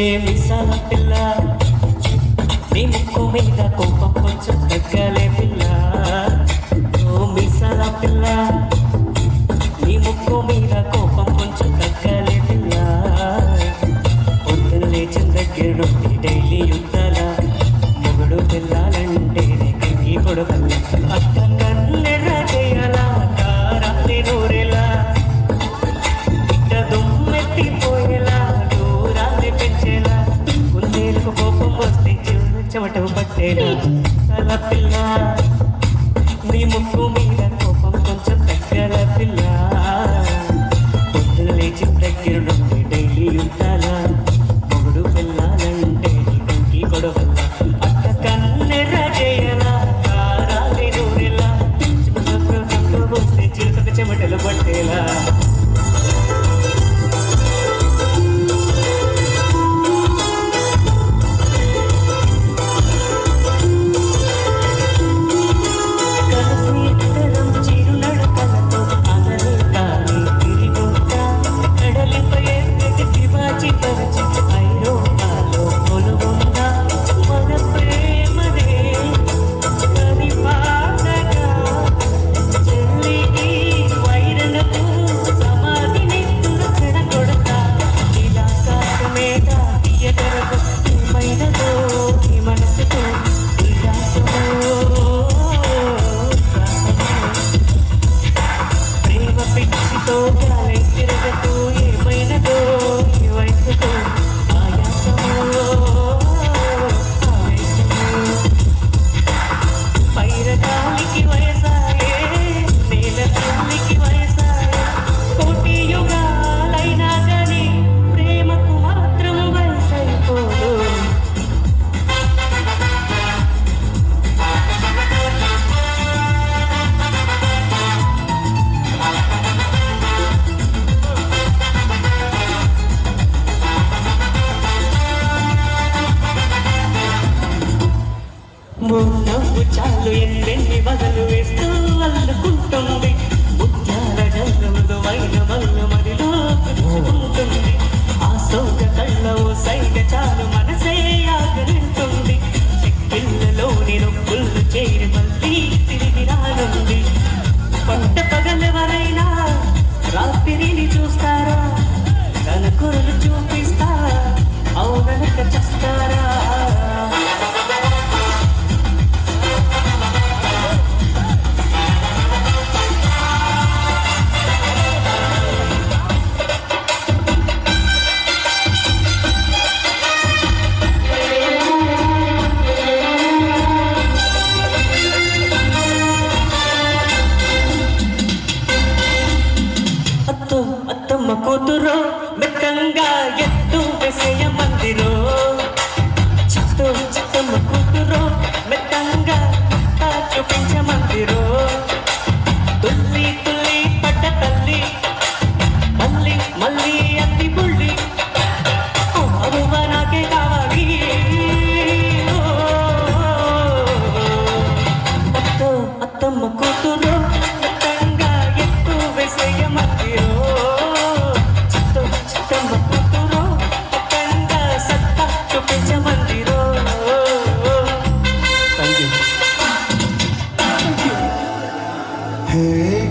ఏమి సల పిల్ల నీ ముక్కు మీద కోపం కొంచెం తగ్గలే పిల్ల. ఓ మిసల పిల్ల నీ ముక్కు మీద కోపం కొంచెం తగ్గలే పిల్ల. పొద్దున లేచిన దగ్గర నుండి డైలీ యుద్ధాల మొగుడు పిల్లాలంటే కంగి కొడవల్ల అక్క కన్నెర్ర చేయలా కారాలి నూరెలా ఇట్ట దుమ్మెత్తిపోయేలా దూరాన్ని పెంచేలా కుందేలకు కోపం వస్తే చెమటం పట్టేలా. సల పిల్ల నీ ముక్కు మీద కోపం కొంచెం దగ్గర పిల్ల. పొద్దున లేచిన దగ్గర నుండి డైలీ యుద్ధాల మొగుడు పిల్లాలంటే కంకి కొడవల్ల అక్క కన్నెర్ర చేయలా కారాలి నూరెలా వస్తే చిరుతక చెమటలు పట్టేలా. నవ్వు చాలు ఎన్నెన్ని వదలు వేస్తూ అల్లుకుంటుంది ముత్యాల జల్లుదు వైన మల్ల మదిలో ఉంటుంది. ఆ సోగ కళ్ళ ఓ సైగ చాలు మనసే ఆగరింటుంది. చెక్కిళ్ళలోని నొప్పులు చేరి మళ్ళీ తిరిగి రానుంది. పంట పగలెవరైనా రాత్రిని చూస్తారా తన కురలు చూపిస్తా అవుననక చేస్తారా. అత్తమ్మ కూతురు మెత్తంగా ఎత్తు వేసేయ మందిరో చిత్తమ్మ కూతురు మెత్తంగా చూపించ మందిరో. తుల్లి తుల్లి పడ్డ తల్లి మళ్ళీ మళ్ళీ అత్తి పుల్లి అరువ నాకే కావాలి. అత్తమ్మ కూతురు మెత్తంగా ఎత్తు వేసేయ మందిరో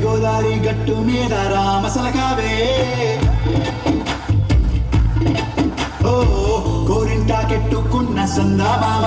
గోదావరి గట్టు మీద రామసలకావే ఓ కోరింటా కెట్టుకున్న సందా మామ